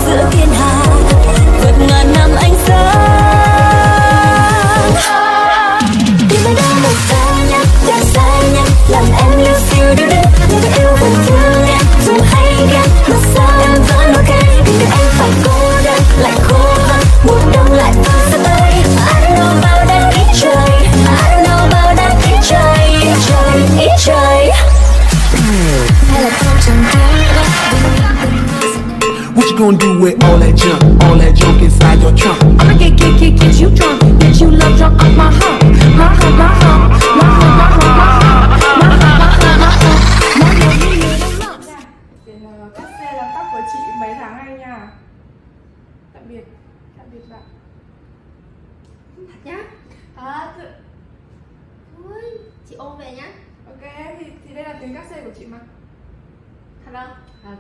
giữa thiên hà, vượt ngàn năm ánh sáng. Tìm ai đó một xa nhé, đã xa nhé, làm em lưu siêu điệu đến. Những cái yêu vẫn thương em, dù hay ghen mà sao em vẫn ok. Vì em phải cô đơn, lại khô hơn, mùa đông lại sẽ tới. I don't know about that ít trời, I don't know about that ít trời, ít trời, ít trời. Hay là không chẳng thấy. What you gonna do with all that junk inside your trunk? I'ma get you drunk, get you love drunk off my hump, my hump, my hump, my hump, my hump, my hump, my hump, my hump, my hump. Tiền cắt xe là tóc của chị mấy tháng nay nha. Tạm biệt bạn. Thật nhá? Thật. Ui, chị ôm về nhá. Ok, thì đây là tiền cắt xe của chị mà. Thật không? Thật.